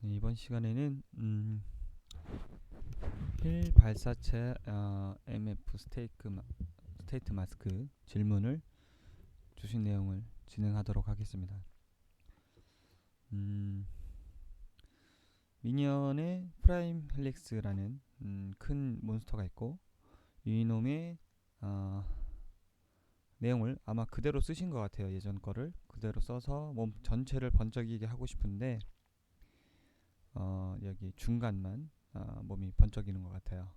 네, 이번 시간에는 힐 발사체 MF 스테이트 마스크 질문을 주신 내용을 진행하도록 하겠습니다. 미니언의 프라임 헬릭스라는 큰 몬스터가 있고, 이놈의 내용을 아마 그대로 쓰신 것 같아요. 예전 거를 그대로 써서 몸 전체를 번쩍이게 하고 싶은데 여기 중간만 몸이 번쩍이는 것 같아요.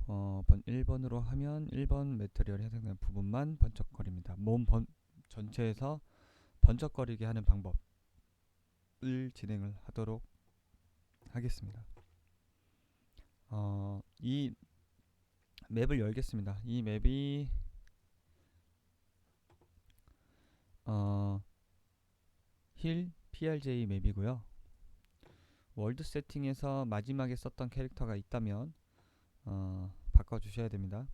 1번으로 하면 1번 매트리얼에 해당되는 부분만 번쩍거립니다. 몸 전체에서 번쩍거리게 하는 방법을 진행을 하도록 하겠습니다. 이 맵을 열겠습니다. 이 맵이 힐 PRJ 맵이고요. 월드 세팅에서 마지막에 썼던 캐릭터가 있다면 바꿔주셔야 됩니다.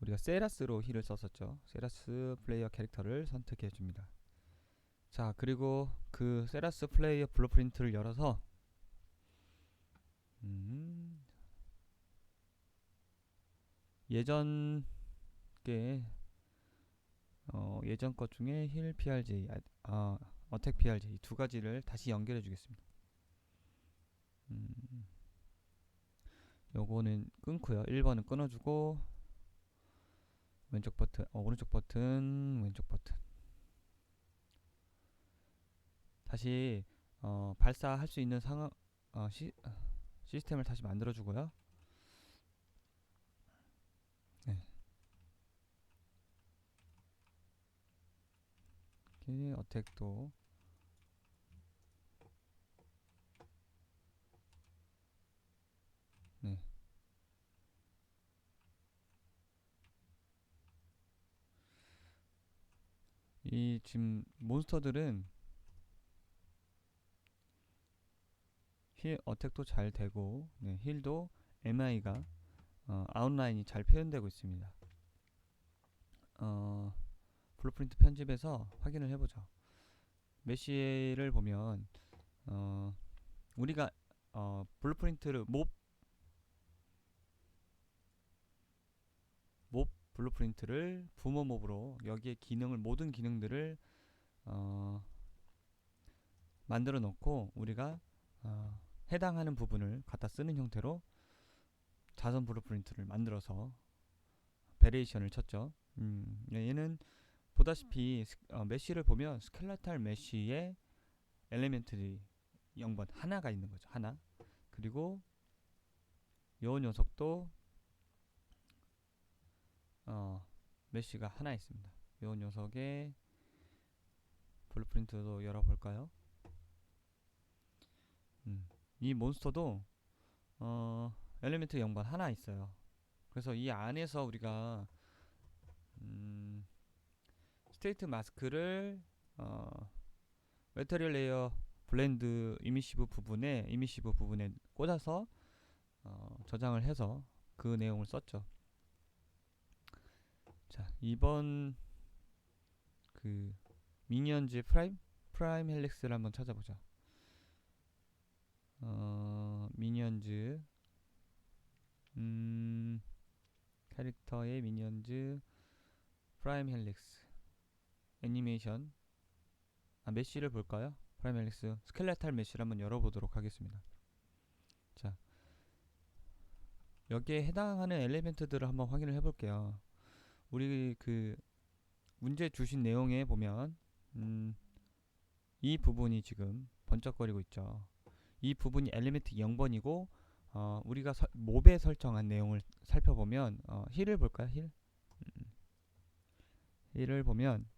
우리가 세라스로 힐을 썼었죠. 세라스 플레이어 캐릭터를 선택해 줍니다. 자, 그리고 그 세라스 플레이어 블루프린트를 열어서 예전 것 중에 힐 PRJ, 어택 PRJ 두 가지를 다시 연결해 주겠습니다. 요거는 끊고요. 1번은 끊어주고 왼쪽 버튼, 오른쪽 버튼, 왼쪽 버튼. 다시 발사할 수 있는 시스템을 다시 만들어주고요. 네. 이렇게 어택도 네. 이 지금 몬스터들은 힐 어택도 잘 되고, 네, 힐도 MI가 아웃라인이 잘 표현되고 있습니다. 블루프린트 편집에서 확인을 해보죠. 메시를 보면 우리가 블루프린트를 몹 블루프린트를 부모 몹으로 여기에 모든 기능들을 만들어 놓고 우리가 해당하는 부분을 갖다 쓰는 형태로 자선 블루프린트를 만들어서 베리에이션을 쳤죠. 얘는 보다시피 메쉬를 보면 스켈레탈 메쉬에 엘리멘트 0번 하나가 있는 거죠. 하나. 그리고 요 녀석도 메쉬가 하나 있습니다. 요 녀석의 블루프린트도 열어볼까요? 이 몬스터도 엘리멘트 0번 하나 있어요. 그래서 이 안에서 우리가 스테이트 마스크를 매터리얼 레이어 블렌드 이미시브 부분에 꽂아서 저장을 해서 그 내용을 썼죠. 자, 이번 그 미니언즈 프라임 헬릭스를 한번 찾아보자. 미니언즈 캐릭터의 미니언즈 프라임 헬릭스 애니메이션 메쉬를 볼까요? 프라임 헬릭스 스켈레탈 메쉬를 한번 열어보도록 하겠습니다. 자, 여기에 해당하는 엘리멘트들을 한번 확인을 해볼게요. 우리 그 문제 주신 내용에 보면 이 부분이 지금 번쩍거리고 있죠. 이 부분이 엘리멘트 0번이고 우리가 몹에 설정한 내용을 살펴보면 힐을 볼까요? 힐을 보면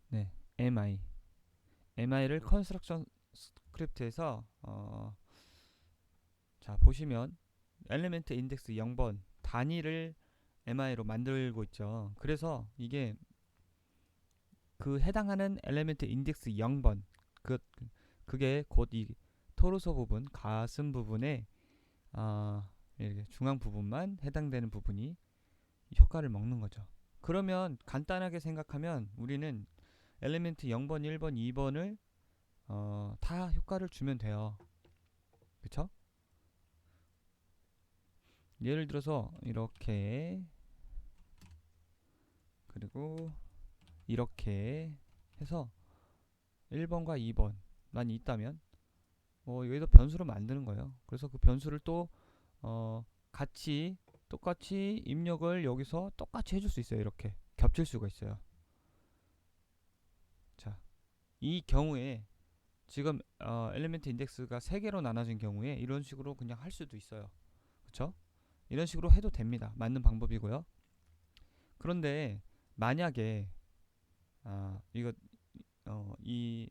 네, MI를 컨스트럭션 스크립트에서 자, 보시면 엘리멘트 인덱스 0번 단위를 MI로 만들고 있죠. 그래서 이게 그 해당하는 엘리멘트 인덱스 0번 그게 곧 이 토르소 부분, 가슴 부분에 이렇게 중앙 부분만 해당되는 부분이 효과를 먹는 거죠. 그러면 간단하게 생각하면 우리는 엘리멘트 0번, 1번, 2번을 다 효과를 주면 돼요. 그쵸? 예를 들어서 이렇게, 그리고 이렇게 해서 1번과 2번만 있다면 여기서 변수로 만드는 거예요. 그래서 그 변수를 또 같이 똑같이 입력을 여기서 똑같이 해줄 수 있어요. 이렇게 겹칠 수가 있어요. 자, 이 경우에 지금 엘리멘트 인덱스가 3개로 나눠진 경우에 이런 식으로 그냥 할 수도 있어요. 그쵸? 이런 식으로 해도 됩니다. 맞는 방법이고요. 그런데 만약에 이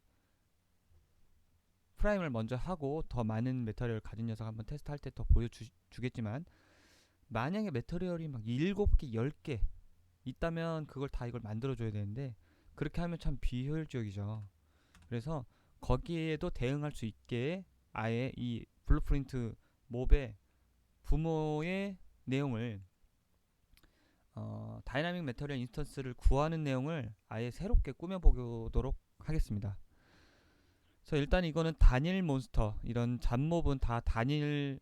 프라임을 먼저 하고 더 많은 메터리얼을 가진 녀석 한번 테스트할 때 더 보여주겠지만, 만약에 메터리얼이 막 7개, 10개 있다면 그걸 다 이걸 만들어줘야 되는데, 그렇게 하면 참 비효율적이죠. 그래서 거기에도 대응할 수 있게 아예 이 블루프린트 몹의 부모의 내용을 다이나믹 메터리얼 인스턴스를 구하는 내용을 아예 새롭게 꾸며보도록 하겠습니다. 그래서 일단 이거는 단일 몬스터, 이런 잡몹은 다 단일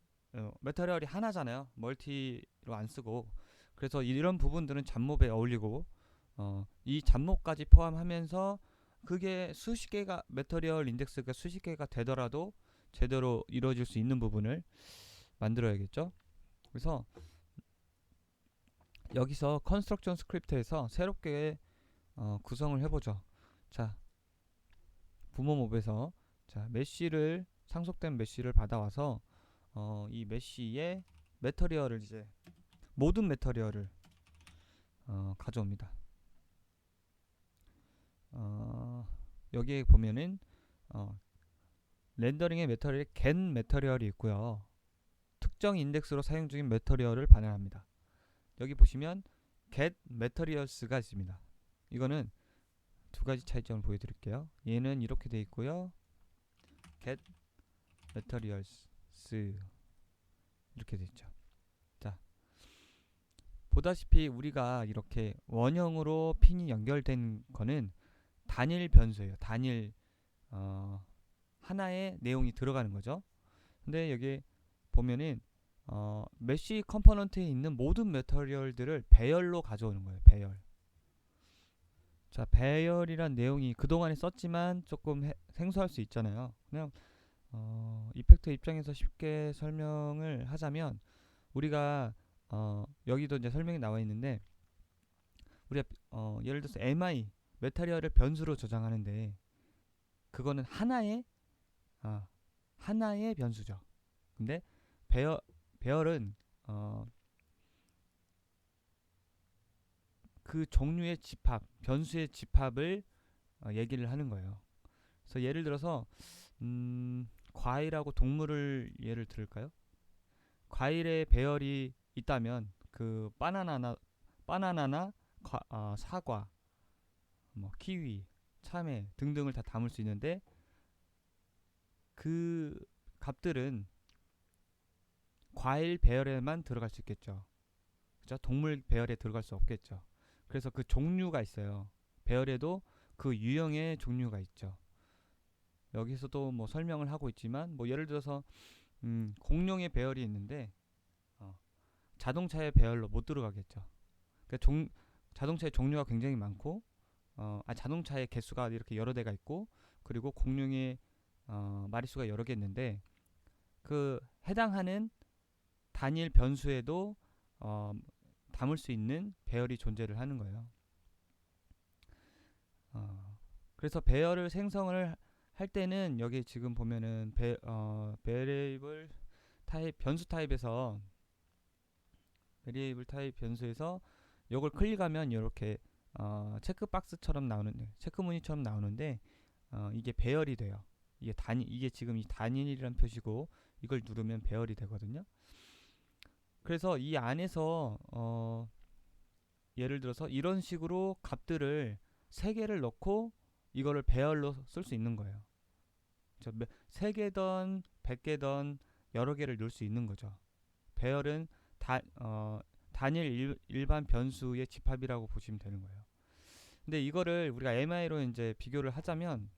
메터리얼이 하나잖아요. 멀티로 안 쓰고. 그래서 이런 부분들은 잡몹에 어울리고 이 잡몹까지 포함하면서 그게 수십 개가 메터리얼 인덱스가 수십 개가 되더라도 제대로 이루어질 수 있는 부분을 만들어야겠죠. 그래서 여기서 컨스트럭션 스크립트에서 새롭게 구성을 해보죠. 자, 부모 몹에서 자 메쉬를 상속된 메쉬를 받아와서 이 메쉬의 메터리얼을 이제 모든 메터리얼을 가져옵니다. 여기에 보면은 렌더링의 메터리얼에 get 메터리얼이 있고요. 특정 인덱스로 사용 중인 메터리얼을 반환합니다. 여기 보시면 get materials가 있습니다. 이거는 두 가지 차이점을 보여드릴게요. 얘는 이렇게 돼 있고요. get materials 이렇게 돼 있죠. 자, 보다시피 우리가 이렇게 원형으로 핀이 연결된 거는 단일 변수예요. 단일 하나의 내용이 들어가는 거죠. 근데 여기 보면은 메쉬 컴포넌트에 있는 모든 메터리얼들을 배열로 가져오는 거예요. 배열. 자, 배열이란 내용이 그동안에 썼지만 조금 생소할 수 있잖아요. 그냥 이펙터 입장에서 쉽게 설명을 하자면, 우리가 여기도 이제 설명이 나와 있는데, 우리가 예를 들어서 MI 메타리얼을 변수로 저장하는데 그거는 하나의 변수죠. 근데 배열은 그 종류의 집합, 변수의 집합을 얘기를 하는 거예요. 그래서 예를 들어서 과일하고 동물을 예를 들을까요? 과일의 배열이 있다면 그 바나나나 사과, 뭐 키위, 참외 등등을 다 담을 수 있는데, 그 값들은 과일 배열에만 들어갈 수 있겠죠. 그죠? 동물 배열에 들어갈 수 없겠죠. 그래서 그 종류가 있어요. 배열에도 그 유형의 종류가 있죠. 여기서도 뭐 설명을 하고 있지만, 뭐 예를 들어서 공룡의 배열이 있는데 자동차의 배열로 못 들어가겠죠. 그러니까 자동차의 종류가 굉장히 많고, 자동차의 개수가 이렇게 여러 대가 있고, 그리고 공룡의 마리수가 여러 개 있는데, 그 해당하는 단일 변수에도 담을 수 있는 배열이 존재를 하는 거예요. 그래서 배열을 생성을 할 때는 여기 지금 보면은 variable 타입 변수 타입에서 variable 타입 변수에서 요걸 클릭하면 이렇게 체크박스처럼 나오는, 체크무늬처럼 나오는데 이게 배열이 돼요. 이게 지금 이 단일이라는 표시고, 이걸 누르면 배열이 되거든요. 그래서 이 안에서 예를 들어서 이런 식으로 값들을 3개를 넣고 이거를 배열로 쓸 수 있는 거예요. 3개든 100개든 여러 개를 넣을 수 있는 거죠. 배열은 단일 일반 변수의 집합이라고 보시면 되는 거예요. 근데 이거를 우리가 MI로 이제 비교를 하자면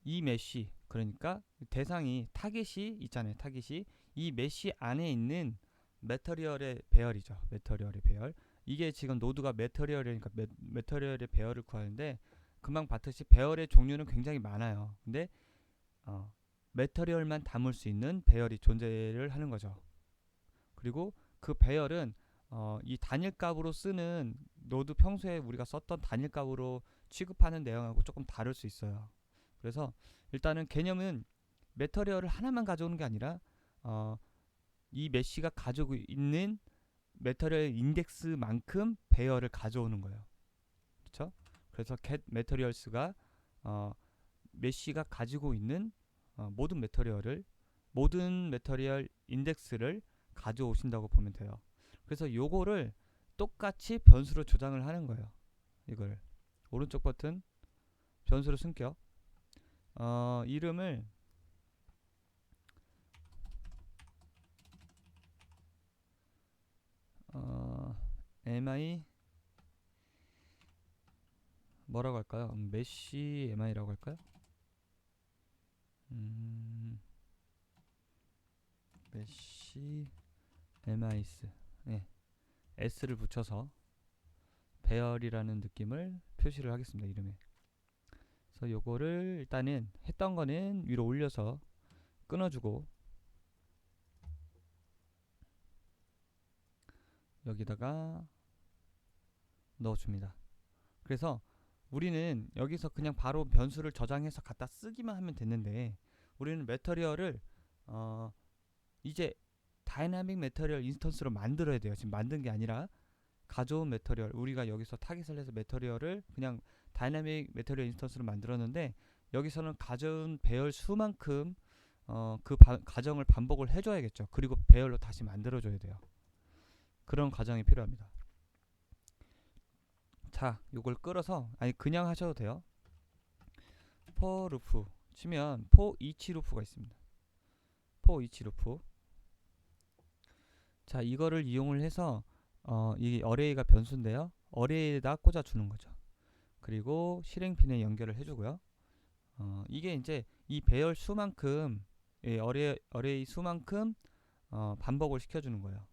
이 메쉬, 그러니까 대상이 타깃이 있잖아요. 타깃이 이 메쉬 안에 있는 매터리얼의 배열이죠. 매터리얼의 배열. 이게 지금 노드가 매터리얼이니까 매터리얼의 배열을 구하는데, 금방 봤듯이 배열의 종류는 굉장히 많아요. 근데 매터리얼만 담을 수 있는 배열이 존재를 하는 거죠. 그리고 그 배열은 이 단일값으로 쓰는 노드, 평소에 우리가 썼던 단일값으로 취급하는 내용하고 조금 다를 수 있어요. 그래서 일단은 개념은 매터리얼을 하나만 가져오는 게 아니라 이 메쉬가 가지고 있는 매터리얼 인덱스만큼 배열을 가져오는 거예요. 그렇죠? 그래서 get materials가 메쉬가 가지고 있는 모든 매터리얼 인덱스를 가져오신다고 보면 돼요. 그래서 요거를 똑같이 변수로 조장을 하는 거예요. 이걸 오른쪽 버튼 변수로 승격, 이름을 mi 뭐라고 할까요? 메쉬 mi라고 할까요? 메쉬 mis, 네, s를 붙여서 배열이라는 느낌을 표시를 하겠습니다. 이름에. 그래서 요거를 일단은 했던 거는 위로 올려서 끊어주고 여기다가 넣어줍니다. 그래서 우리는 여기서 그냥 바로 변수를 저장해서 갖다 쓰기만 하면 됐는데, 우리는 매터리얼을 이제 다이나믹 매터리얼 인스턴스로 만들어야 돼요. 지금 만든 게 아니라 가져온 매터리얼, 우리가 여기서 타깃을 해서 매터리얼을 그냥 다이나믹 매터리얼 인스턴스로 만들었는데, 여기서는 가져온 배열 수만큼 그 과정을 반복을 해줘야겠죠. 그리고 배열로 다시 만들어줘야 돼요. 그런 과정이 필요합니다. 자, 요걸 끌어서, 아니 그냥 하셔도 돼요. for 루프 치면 for each 루프가 있습니다. for each 루프. 자, 이거를 이용을 해서 이 어레이가 변수인데요. 어레이에다 꽂아주는 거죠. 그리고 실행핀에 연결을 해주고요. 이게 이제 이 배열 수만큼, 어레이 수만큼 반복을 시켜주는 거예요.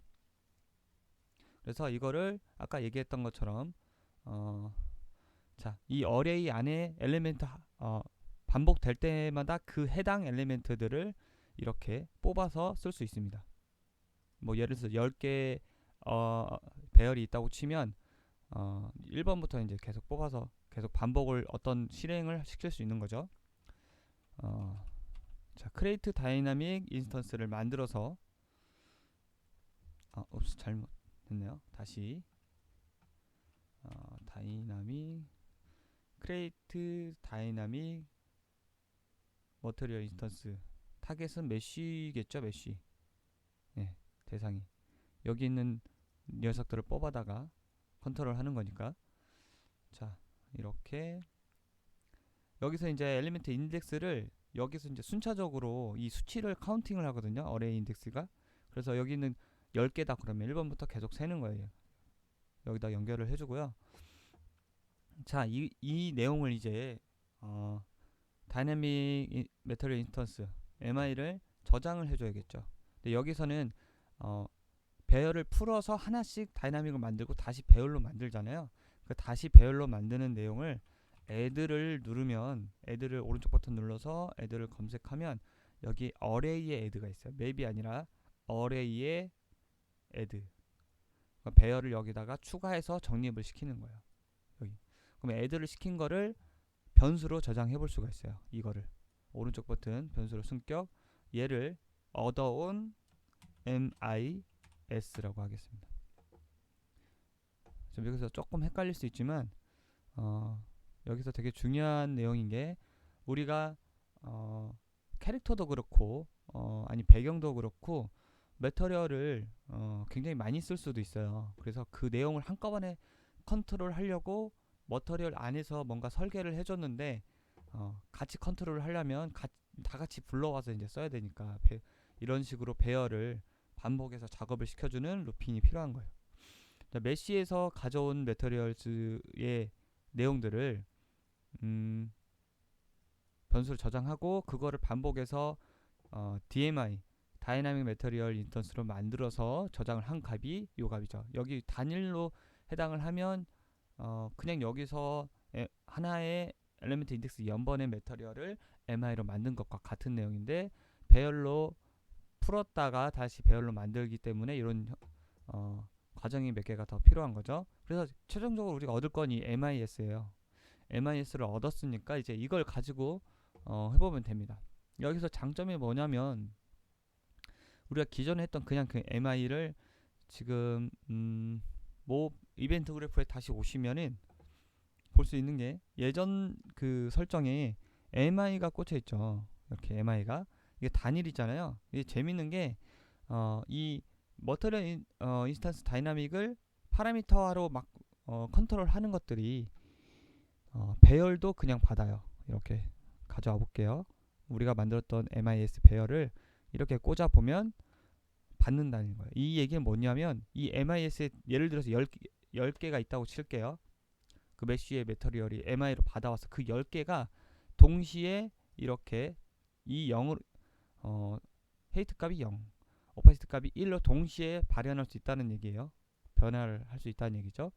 그래서 이거를 아까 얘기했던 것처럼 자, 이 어레이 안에 엘리멘트 반복될 때마다 그 해당 엘리멘트들을 이렇게 뽑아서 쓸 수 있습니다. 뭐 예를 들어서 10개 배열이 있다고 치면 1번부터 이제 계속 뽑아서 계속 반복을 어떤 실행을 시킬 수 있는 거죠. 자, create dynamic instance를 만들어서 잘못했네요. 다시 create dynamic material instance. 타겟은 메쉬겠죠. 메쉬. 네, 대상이 여기 있는 녀석들을 뽑아다가 컨트롤 하는 거니까. 자, 이렇게 여기서 이제 엘리멘트 인덱스를 여기서 이제 순차적으로 이 수치를 카운팅을 하거든요. 어레이 인덱스가. 그래서 여기 있는 10개다 그러면 1번부터 계속 세는 거예요. 여기다 연결을 해주고요. 자, 이 내용을 이제 다이내믹 매터리얼 인스턴스 MI를 저장을 해줘야겠죠. 근데 여기서는 배열을 풀어서 하나씩 다이나믹을 만들고 다시 배열로 만들잖아요. 그 다시 배열로 만드는 내용을 add를 누르면, add를 오른쪽 버튼 눌러서 add를 검색하면 여기 array에 add가 있어요. 맵이 아니라 array에 add. 그러니까 배열을 여기다가 추가해서 정립을 시키는 거예요. 여기. 그럼 add를 시킨 거를 변수로 저장해 볼 수가 있어요. 이거를 오른쪽 버튼 변수로 승격, 얘를 얻어온 mis라고 하겠습니다. 여기서 조금 헷갈릴 수 있지만 여기서 되게 중요한 내용인 게, 우리가 캐릭터도 그렇고 아니 배경도 그렇고 매터리얼을 굉장히 많이 쓸 수도 있어요. 그래서 그 내용을 한꺼번에 컨트롤 하려고 머터리얼 안에서 뭔가 설계를 해줬는데 같이 컨트롤을 하려면 다 같이 불러와서 이제 써야 되니까 이런 식으로 배열을 반복해서 작업을 시켜주는 루핑이 필요한 거예요. 자, 메쉬에서 가져온 매터리얼즈의 내용들을 변수를 저장하고 그거를 반복해서 DMI 다이나믹 매터리얼 인스턴스로 만들어서 저장을 한 값이 요 값이죠. 여기 단일로 해당을 하면 그냥 여기서 하나의 엘리멘트 인덱스 연번의 매터리얼을 MI로 만든 것과 같은 내용인데 배열로 풀었다가 다시 배열로 만들기 때문에 이런 과정이 몇 개가 더 필요한 거죠. 그래서 최종적으로 우리가 얻을 건 이 MIS예요. MIS를 얻었으니까 이제 이걸 가지고 해보면 됩니다. 여기서 장점이 뭐냐면 우리가 기존에 했던 그냥 그 MI를 지금 뭐 이벤트 그래프에 다시 오시면은 볼 수 있는 게 예전 그 설정에 MI가 꽂혀 있죠. 이렇게 MI가 이게 단일이잖아요. 이게 재밌는 게 이 머터리얼 인스턴스 다이나믹을 파라미터화로 막 컨트롤 하는 것들이 배열도 그냥 받아요. 이렇게 가져와 볼게요. 우리가 만들었던 MIS 배열을 이렇게 꽂아 보면 받는다는 거예요. 이 얘기는 뭐냐면 이 MIS에 예를 들어서 10개가 있다고 칠게요. 그 메쉬의 매터리얼이 MI로 받아와서 그 10개가 동시에 이렇게 이 0으로 헤이트 값이 0, 오파시티 값이 1로 동시에 발현할 수 있다는 얘기예요. 변화를 할 수 있다는 얘기죠.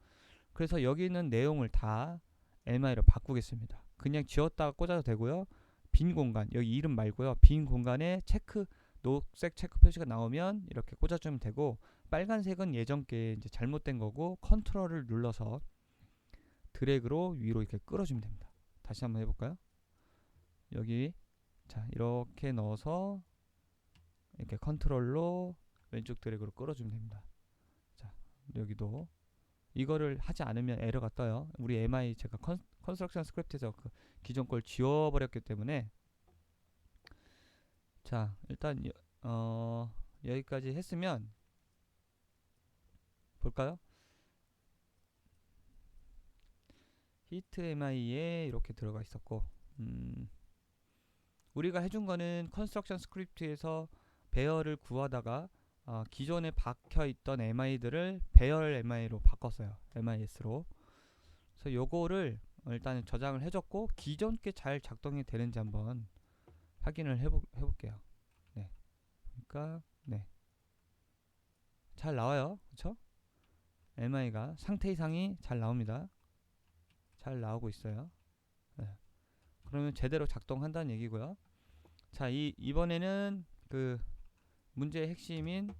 그래서 여기 있는 내용을 다 MI로 바꾸겠습니다. 그냥 지웠다가 꽂아도 되고요. 빈 공간, 여기 이름 말고요. 빈 공간에 체크, 녹색 체크 표시가 나오면 이렇게 꽂아주면 되고, 빨간색은 예전 게 이제 잘못된 거고 컨트롤을 눌러서 드래그로 위로 이렇게 끌어주면 됩니다. 다시 한번 해볼까요? 여기 자 이렇게 넣어서 이렇게 컨트롤로 왼쪽 드래그로 끌어주면 됩니다. 자 여기도 이거를 하지 않으면 에러가 떠요. 우리 MI 제가 컨스트럭션 스크립트에서 그 기존 걸 지워버렸기 때문에 자 일단 여기까지 했으면 볼까요? 히트 MI에 이렇게 들어가 있었고 우리가 해준 거는 컨스트럭션 스크립트에서 배열을 구하다가 기존에 박혀있던 MI들을 배열 MI로 바꿨어요. MIS로. 그래서 요거를 일단 저장을 해줬고 기존 게 잘 작동이 되는지 한번 확인을 해볼게요. 네. 그러니까 네. 잘 나와요. 그쵸? MI가 상태 이상이 잘 나옵니다. 잘 나오고 있어요. 네. 그러면 제대로 작동한다는 얘기고요. 자, 이번에는 그 문제의 핵심인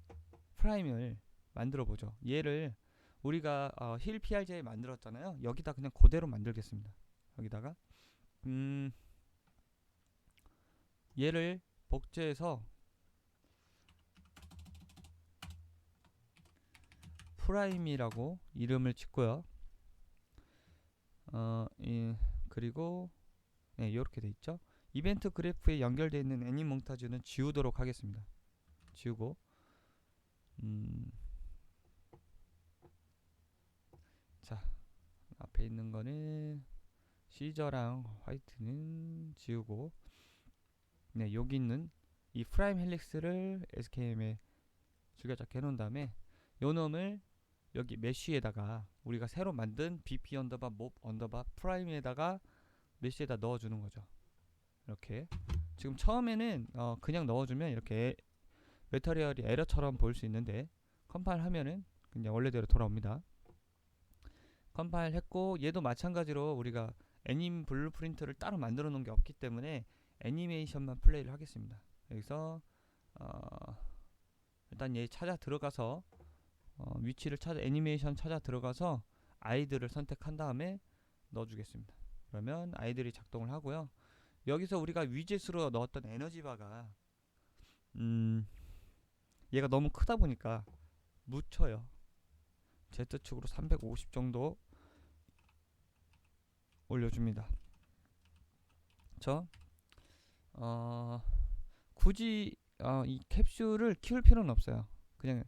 프라임을 만들어 보죠. 얘를 우리가 힐 PRJ 만들었잖아요. 여기다 그냥 그대로 만들겠습니다. 여기다가 얘를 복제해서 프라임이라고 이름을 짓고요. 그리고 네, 이렇게 돼 있죠. 이벤트 그래프에 연결되어 있는 애니 몽타주는 지우도록 하겠습니다. 지우고 자 앞에 있는 거는 시저랑 화이트는 지우고 네 여기 있는 이 프라임 헬릭스를 SKM에 줄여잡기 해놓은 다음에 요 놈을 여기 메쉬에다가 우리가 새로 만든 bp 언더바 몹 언더바 프라임에다가 메쉬에다 넣어주는 거죠. 이렇게 지금 처음에는 그냥 넣어주면 이렇게 매터리얼이 에러처럼 보일 수 있는데 컴파일 하면은 그냥 원래대로 돌아옵니다. 컴파일 했고 얘도 마찬가지로 우리가 애님 블루프린트를 따로 만들어 놓은 게 없기 때문에 애니메이션만 플레이를 하겠습니다. 여기서 일단 얘 찾아 들어가서 위치를 찾아 애니메이션 찾아 들어가서 아이들을 선택한 다음에 넣어주겠습니다. 그러면 아이들이 작동을 하고요. 여기서 우리가 위젯으로 넣었던 에너지바가 얘가 너무 크다 보니까 묻혀요. Z축으로 350 정도 올려줍니다. 그쵸? 굳이 이 캡슐을 키울 필요는 없어요. 그냥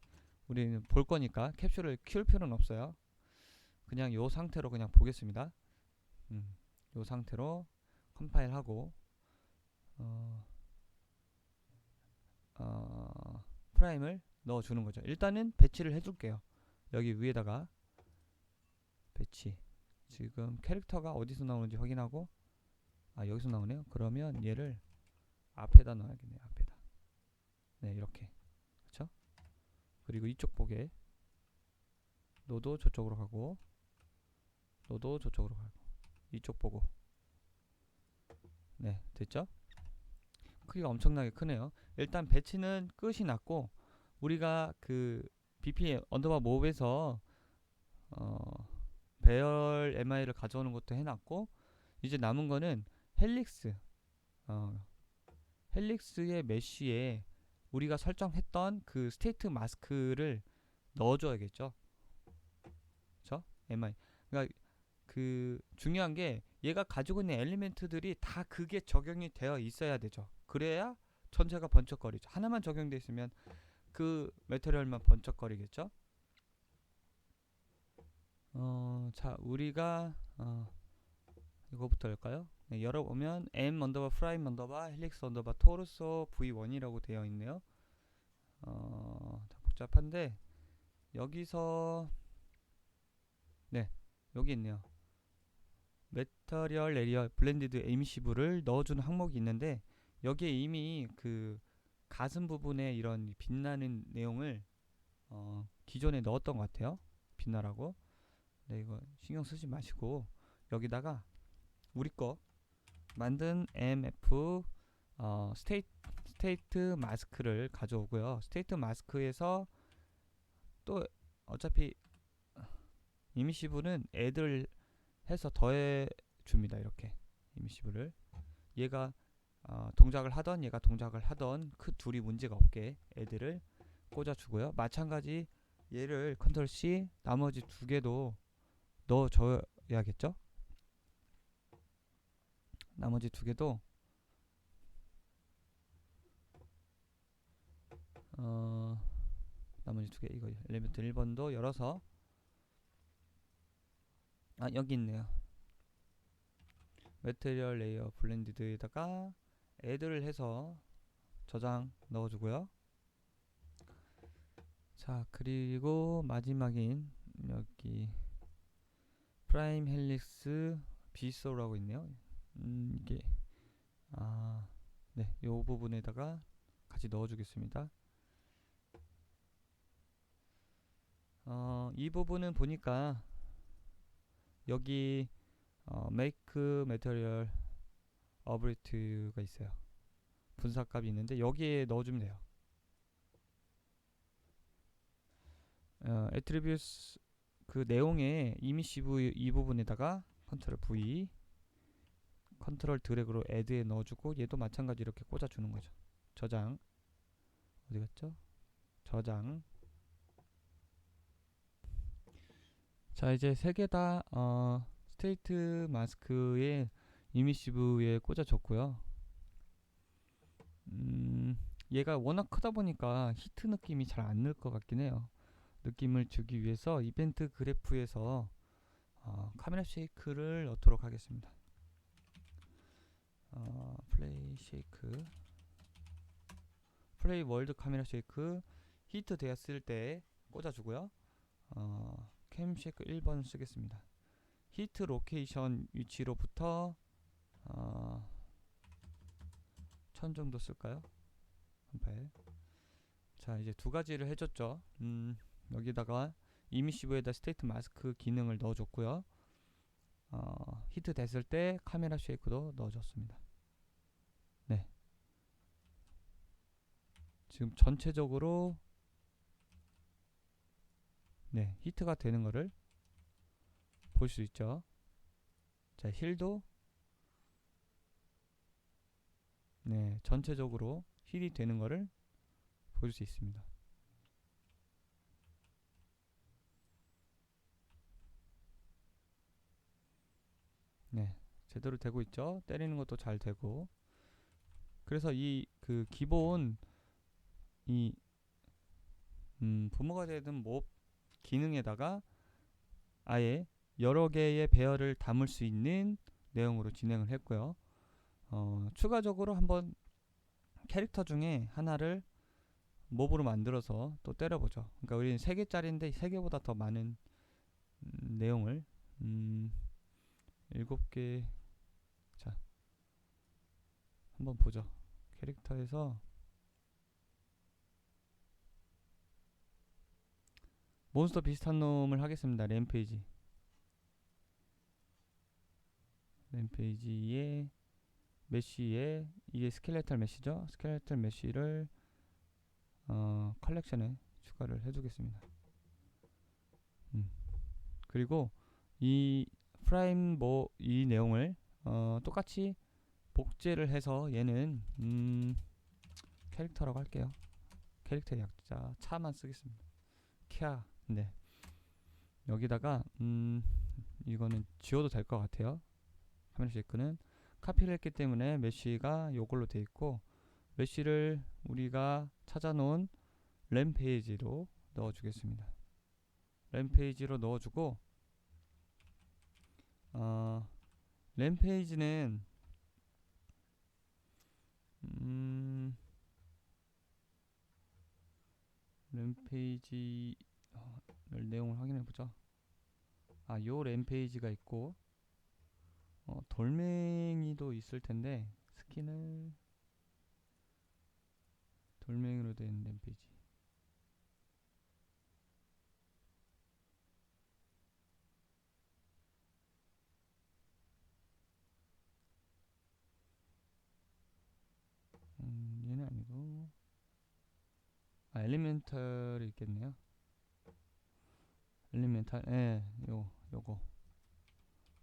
우리는 볼 거니까 캡슐을 키울 필요는 없어요. 그냥 요 상태로 그냥 보겠습니다. 요 상태로 컴파일하고 프라임을 넣어주는 거죠. 일단은 배치를 해둘게요. 여기 위에다가 배치. 지금 캐릭터가 어디서 나오는지 확인하고, 아 여기서 나오네요. 그러면 얘를 앞에다 넣어야겠네요. 앞에다. 네, 이렇게. 그렇죠? 그리고 이쪽 보게 노도 저쪽으로 가고, 노도 저쪽으로 가고, 이쪽 보고. 네, 됐죠? 크기가 엄청나게 크네요. 일단 배치는 끝이 났고, 우리가 그 BP 언더바 몹에서 배열 MI를 가져오는 것도 해놨고, 이제 남은 거는 헬릭스, 헬릭스의 메쉬에 우리가 설정했던 그 스테이트 마스크를 넣어줘야겠죠. 그쵸? MI. 그러니까 그 중요한 게 얘가 가지고 있는 엘리멘트들이 다 그게 적용이 되어 있어야 되죠. 그래야 전체가 번쩍거리죠. 하나만 적용돼 있으면 그 메테리얼만 번쩍거리겠죠. 자, 우리가 이거부터 할까요? 네, 열어보면 M 언더바 프라임 언더바 헬릭스 언더바 토르소 V1이라고 되어 있네요. 자, 복잡한데 여기서 네, 여기 있네요. 메터리얼 레이어 블렌디드 에미시브를 넣어주는 항목이 있는데, 여기에 이미 그 가슴 부분에 이런 빛나는 내용을 기존에 넣었던 것 같아요. 빛나라고. 네, 이거 신경 쓰지 마시고 여기다가 우리 거 만든 MF 스테이트 마스크를 가져오고요. 스테이트 마스크에서 또 어차피 이미시브는 애들 해서 더해 줍니다. 이렇게 이미시브를 얘가 동작을 하던 얘가 동작을 하던 그 둘이 문제가 없게 애들을 꽂아주고요. 마찬가지 얘를 컨트롤 C 나머지 두 개도 넣어줘야겠죠. 나머지 두 개도 나머지 두 개 이거 엘리멘트 1번도 열어서 여기 있네요. 메테리얼 레이어 블렌디드에다가 애들을 해서 저장 넣어주고요. 자, 그리고 마지막인 여기 프라임 헬릭스 비소라고 있네요. 이게 네, 요 부분에다가 같이 넣어주겠습니다. 이 부분은 보니까 여기 make material object가 있어요. 분사값이 있는데 여기에 넣어주면 돼요. attributes 그 내용의 이미시브 이 부분에다가 컨트롤 V 컨트롤 드래그로 add에 넣어주고, 얘도 마찬가지 이렇게 꽂아주는 거죠. 저장 어디 갔죠? 저장. 자, 이제 세 개 다 스테이트 마스크에 이미시브에 꽂아줬고요. 얘가 워낙 크다 보니까 히트 느낌이 잘 안 날 것 같긴 해요. 느낌을 주기 위해서 이벤트 그래프에서 카메라 쉐이크를 넣도록 하겠습니다. 플레이 쉐이크, 플레이 월드 카메라 쉐이크 히트 되었을 때 꽂아주고요. 캠 쉐이크 1번 쓰겠습니다. 히트 로케이션 위치로부터 1000 정도 쓸까요? 자, 이제 두 가지를 해줬죠. 여기다가 이미시브에다 스테이트 마스크 기능을 넣어줬고요. 히트 됐을 때 카메라 쉐이크도 넣어줬습니다. 네, 지금 전체적으로 네, 히트가 되는 거를 볼 수 있죠. 자, 힐도 네, 전체적으로 힐이 되는 거를 볼 수 있습니다. 네, 제대로 되고 있죠. 때리는 것도 잘 되고. 그래서 이 그 기본 이 부모가 되든 몹 기능에다가 아예 여러 개의 배열을 담을 수 있는 내용으로 진행을 했고요. 추가적으로 한번 캐릭터 중에 하나를 몹으로 만들어서 또 때려보죠. 그러니까 우리는 3개짜리인데 3개보다 더 많은 내용을 7개. 자, 한번 보죠. 캐릭터에서 몬스터 비슷한 놈을 하겠습니다. 램페이지에 메쉬에 이게 스켈레탈 메쉬죠. 스켈레탈 메쉬를 컬렉션에 추가를 해두겠습니다. 그리고 이 프라임 이 내용을 똑같이 복제를 해서 얘는 캐릭터라고 할게요. 캐릭터 약자 차만 쓰겠습니다. 캬. 네. 여기다가 이거는 지워도 될 것 같아요. 카메라 쉐이크는 카피를 했기 때문에 메쉬가 요걸로 돼 있고, 메쉬를 우리가 찾아놓은 램페이지로 넣어주겠습니다. 램페이지로 넣어주고, 램페이지는 램페이지 내용을 확인해보자. 요 램페이지가 있고, 돌멩이도 있을텐데 스킨을 돌멩이로 된 램페이지. 얘는 아니고 엘리멘탈이 있겠네요. 엘리멘탈,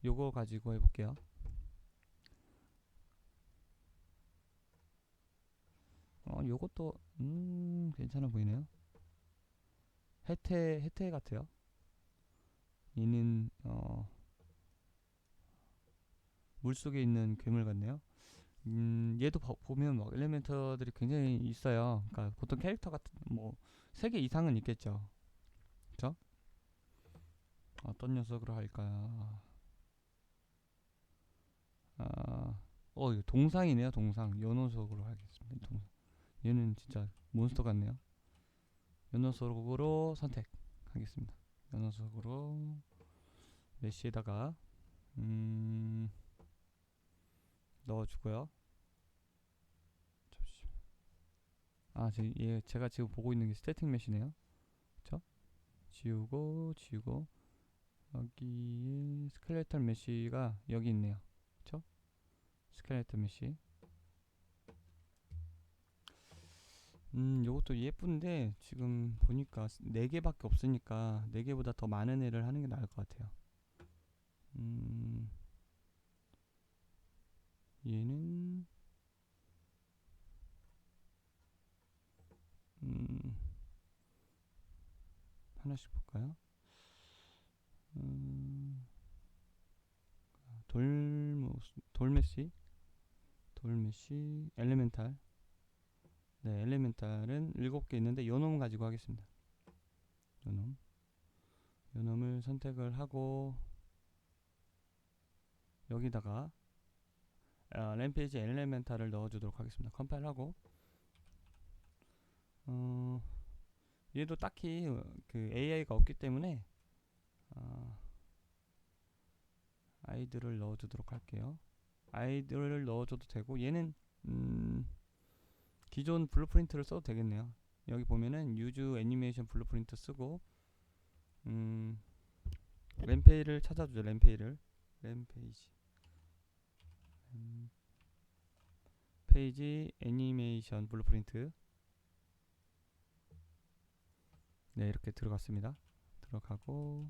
요거 가지고 해볼게요. 요것도 괜찮아 보이네요. 해태 같아요. 얘는 물속에 있는 괴물 같네요. 얘도 보면 막 엘리멘터들이 굉장히 있어요. 그러니까 보통 캐릭터 같은 3개 이상은 있겠죠. 그쵸? 어떤 녀석으로 할까요? 이거 동상이네요. 동상. 요 녀석으로 하겠습니다. 동상. 얘는 진짜 몬스터 같네요. 요 녀석으로 선택하겠습니다. 요 녀석으로 메쉬에다가 넣어주고요. 제가 지금 보고 있는 게 스태틱 메쉬네요. 그쵸? 지우고 여기에 스켈레탈 메쉬가 여기 있네요. 그쵸? 스켈레탈 메쉬. 요것도 예쁜데 지금 보니까 4개밖에 없으니까 4개보다 더 많은 애를 하는 게 나을 것 같아요. 얘는 하나씩 볼까요? 돌메시, 엘레멘탈. 네, 엘레멘탈은 7개 있는데 요놈 가지고 하겠습니다. 요놈을 선택을 하고 여기다가 램페이지 엘레멘탈을 넣어주도록 하겠습니다. 컴파일하고 얘도 딱히 그 AI가 없기 때문에 아이들을 넣어주도록 할게요. 아이들을 넣어줘도 되고, 얘는 기존 블루프린트를 써도 되겠네요. 여기 보면은 유즈 애니메이션 블루프린트 쓰고 램페이를 찾아주죠. 페이지 애니메이션 블루프린트. 네, 이렇게 들어갔습니다. 들어가고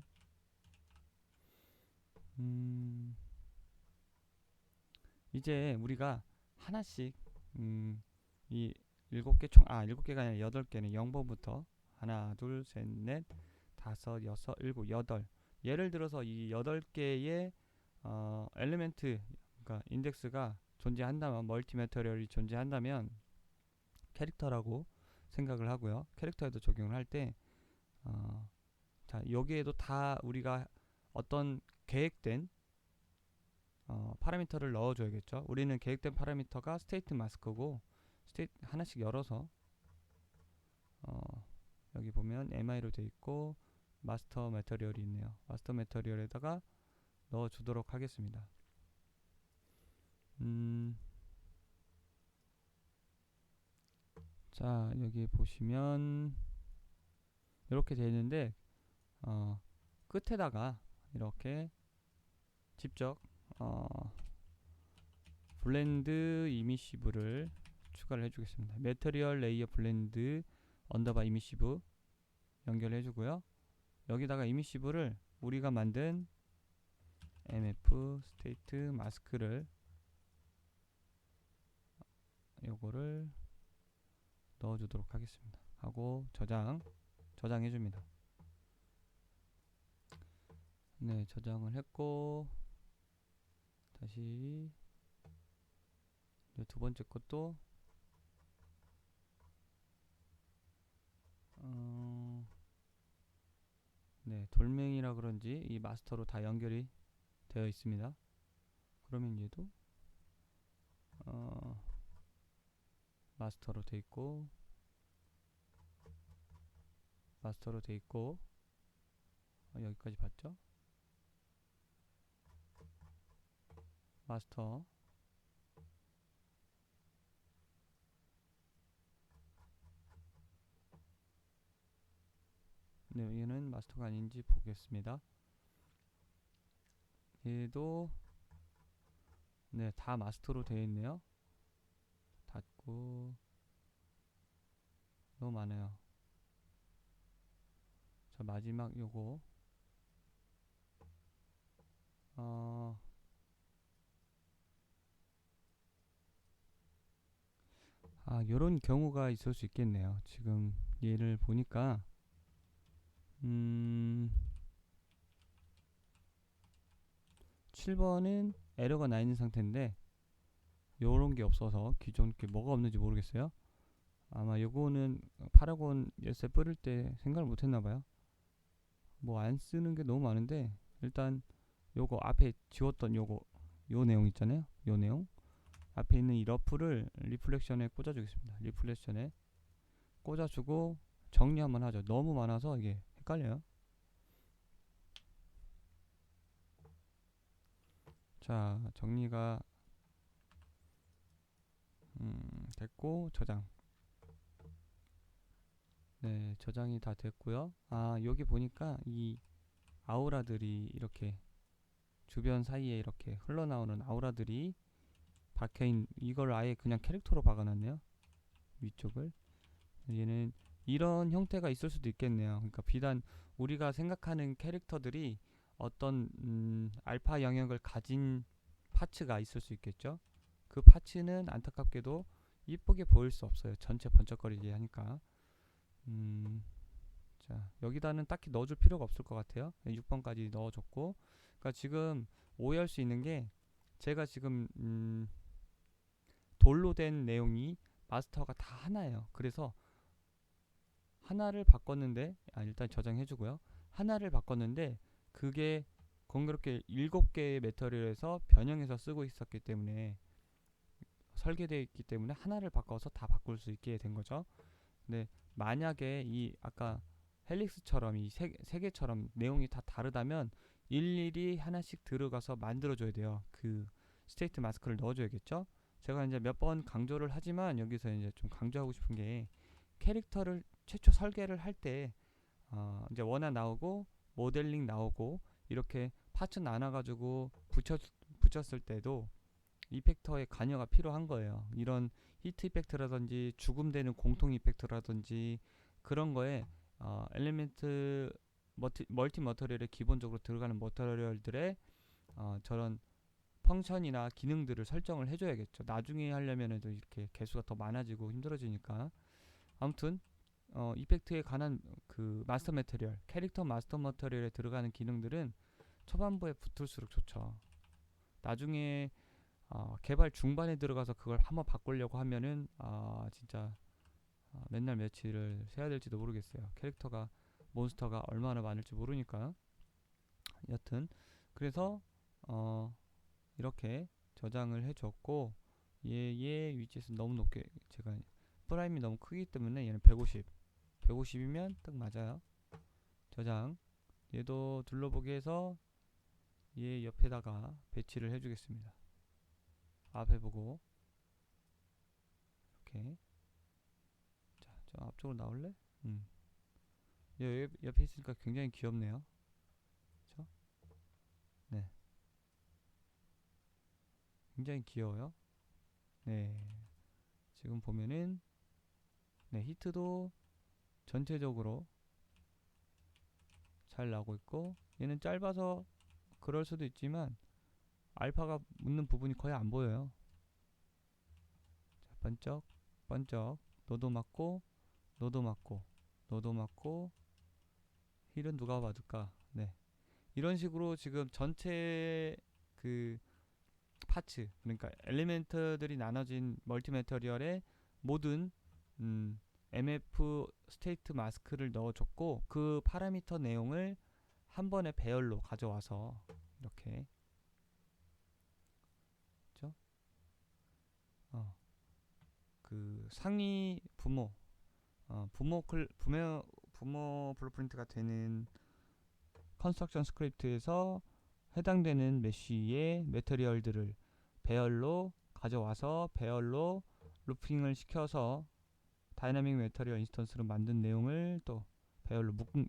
이제 우리가 하나씩 이 7개 7개가 아니라 8개는 0번부터 하나, 둘, 셋, 넷, 다섯, 여섯, 일곱, 여덟. 예를 들어서 이 8개의 엘리멘트, 그러니까 인덱스가 존재한다면, 멀티 매터리얼이 존재한다면 캐릭터라고 생각을 하고요. 캐릭터에도 적용을 할 때 여기에도 다 우리가 어떤 계획된 파라미터를 넣어줘야겠죠. 우리는 계획된 파라미터가 스테이트 마스크고, 하나씩 열어서 여기 보면 MI로 되어 있고 마스터 매터리얼이 있네요. 마스터 매터리얼에다가 넣어 주도록 하겠습니다. 자, 여기 보시면 이렇게 되어 있는데 끝에다가 이렇게 직접 블렌드 이미시브를 추가를 해주겠습니다. 매터리얼 레이어 블렌드 언더바 이미시브 연결해 주고요. 여기다가 이미시브를 우리가 만든 mf 스테이트 마스크를 요거를 넣어주도록 하겠습니다. 하고 저장해 줍니다. 네, 저장을 했고 다시 두 번째 것도 네, 돌멩이라 그런지 이 마스터로 다 연결이 되어 있습니다. 그러면 얘도 마스터로 돼 있고 여기까지 봤죠? 마스터 네, 얘는 마스터가 아닌지 보겠습니다. 얘도 네, 다 마스터로 되어 있네요. 닫고 너무 많아요. 자, 마지막 요거 요런 경우가 있을 수 있겠네요. 지금 얘를 보니까 7번은 에러가 나 있는 상태인데 요런 게 없어서 기존 게 뭐가 없는지 모르겠어요. 아마 요거는 파라곤 열쇠 뿌릴 때 생각을 못 했나봐요. 뭐 안 쓰는 게 너무 많은데 일단 요거 앞에 지웠던 요 내용 있잖아요. 요 내용 앞에 있는 이 러프를 리플렉션에 꽂아주겠습니다. 리플렉션에 꽂아주고 정리 한번 하죠. 너무 많아서 이게 헷갈려요. 자, 정리가 됐고 저장. 네, 저장이 다 됐고요. 여기 보니까 이 아우라들이 이렇게 주변 사이에 이렇게 흘러나오는 아우라들이 박혀있는 이걸 아예 그냥 캐릭터로 박아놨네요. 위쪽을. 얘는 이런 형태가 있을 수도 있겠네요. 그러니까 비단 우리가 생각하는 캐릭터들이 어떤 알파 영역을 가진 파츠가 있을 수 있겠죠. 그 파츠는 안타깝게도 이쁘게 보일 수 없어요. 전체 번쩍거리게 하니까. 자, 여기다는 딱히 넣어줄 필요가 없을 것 같아요. 6번까지 넣어줬고, 그러니까 지금 오해할 수 있는 게 제가 지금 돌로 된 내용이 마스터가 다 하나예요. 그래서 하나를 바꿨는데 일단 저장해주고요. 하나를 바꿨는데 그게 공교롭게 7개의 매터리얼에서 변형해서 쓰고 있었기 때문에 설계되어 있기 때문에 하나를 바꿔서 다 바꿀 수 있게 된 거죠. 근데 만약에 이 아까 헬릭스처럼 이 세 개처럼 내용이 다 다르다면 일일이 하나씩 들어가서 만들어줘야 돼요. 그 스테이트 마스크를 넣어줘야겠죠. 제가 이제 몇 번 강조를 하지만 여기서 이제 좀 강조하고 싶은 게 캐릭터를 최초 설계를 할 때 이제 원화 나오고 모델링 나오고 이렇게 파츠 나눠가지고 붙였을 때도 이펙터의 관여가 필요한 거예요. 이런 히트 이펙트라든지 죽음되는 공통 이펙트라든지 그런 거에 엘리멘트 멀티 머터리얼에 기본적으로 들어가는 머터리얼들의 저런 펑션이나 기능들을 설정을 해줘야겠죠. 나중에 하려면 이렇게 개수가 더 많아지고 힘들어지니까. 아무튼 이펙트에 관한 그 마스터 매터리얼, 캐릭터 마스터 머터리얼에 들어가는 기능들은 초반부에 붙을수록 좋죠. 나중에 개발 중반에 들어가서 그걸 한번 바꾸려고 하면은 진짜 맨날 며칠을 세야 될지도 모르겠어요. 캐릭터가 몬스터가 얼마나 많을지 모르니까. 여튼 그래서 이렇게 저장을 해줬고 얘의 위치에서 너무 높게 제가 프라임이 너무 크기 때문에 얘는 150 150이면 딱 맞아요. 저장. 얘도 둘러보기 해서 얘 옆에다가 배치를 해주겠습니다. 앞에 보고 이렇게. 자, 저 앞쪽으로 나올래? 얘 옆에 있으니까 굉장히 귀엽네요. 그쵸? 네, 굉장히 귀여워요. 네, 지금 보면은 네, 히트도 전체적으로 잘 나오고 있고, 얘는 짧아서 그럴 수도 있지만 알파가 묻는 부분이 거의 안 보여요. 자, 번쩍 번쩍. 노도 맞고 노도 맞고 노도 맞고. 힐은 누가 받을까? 네, 이런 식으로 지금 전체 그 파츠, 그러니까 엘리멘트들이 나눠진 멀티 매터리얼의 모든 음, MF 스테이트 마스크를 넣어줬고, 그 파라미터 내용을 한 번에 배열로 가져와서 이렇게, 그죠? 그 상위 부모, 부모 블루프린트가 되는 컨스트럭션 스크립트에서 해당되는 메쉬의 매터리얼들을 배열로 가져와서 배열로 루핑을 시켜서 다이나믹 매터리얼 인스턴스로 만든 내용을 또 배열로 묶은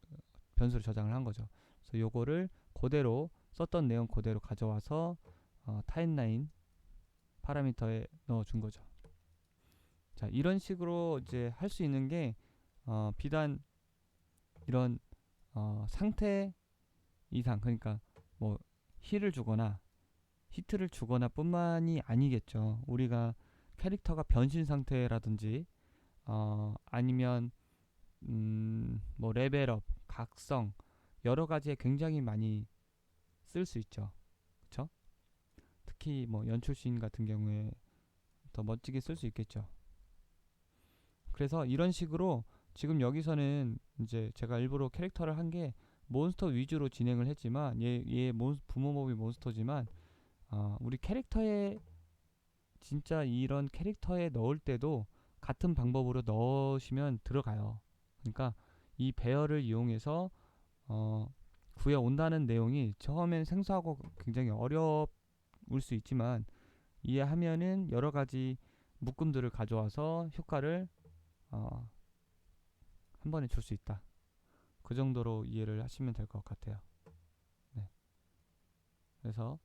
변수로 저장을 한 거죠. 그래서 요거를 그대로 썼던 내용 그대로 가져와서 타임라인 파라미터에 넣어준 거죠. 자, 이런 식으로 이제 할 수 있는 게 비단 이런 상태 이상, 그러니까 뭐 힐을 주거나 히트를 주거나 뿐만이 아니겠죠. 우리가 캐릭터가 변신 상태라든지 아니면 뭐 레벨업, 각성, 여러 가지에 굉장히 많이 쓸 수 있죠. 그쵸? 특히 뭐 연출씬 같은 경우에 더 멋지게 쓸 수 있겠죠. 그래서 이런 식으로 지금 여기서는 이제 제가 일부러 캐릭터를 한 게 몬스터 위주로 진행을 했지만, 얘 부모 몹이 몬스터지만 우리 캐릭터에 진짜 이런 캐릭터에 넣을 때도 같은 방법으로 넣으시면 들어가요. 그러니까 이 배열을 이용해서 구해 온다는 내용이 처음엔 생소하고 굉장히 어려울 수 있지만, 이해하면은 여러 가지 묶음들을 가져와서 효과를 한 번에 줄 수 있다. 그 정도로 이해를 하시면 될 것 같아요. 네. 그래서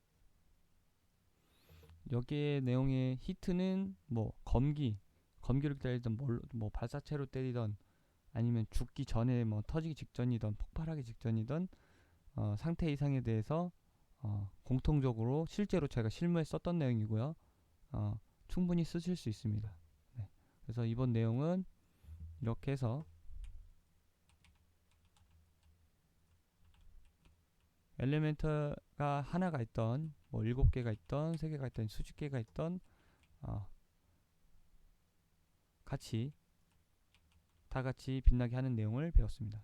여기에 내용의 히트는 뭐 검기로 때리던 뭐 발사체로 때리던, 아니면 죽기 전에 뭐 터지기 직전이던 폭발하기 직전이던 상태 이상에 대해서 공통적으로 실제로 제가 실무에 썼던 내용이고요. 충분히 쓰실 수 있습니다. 네. 그래서 이번 내용은 이렇게 해서 엘리멘트가 하나가 있던 뭐 7개가 있던 3개가 있던 수십 개가 있던 같이 다 같이 빛나게 하는 내용을 배웠습니다.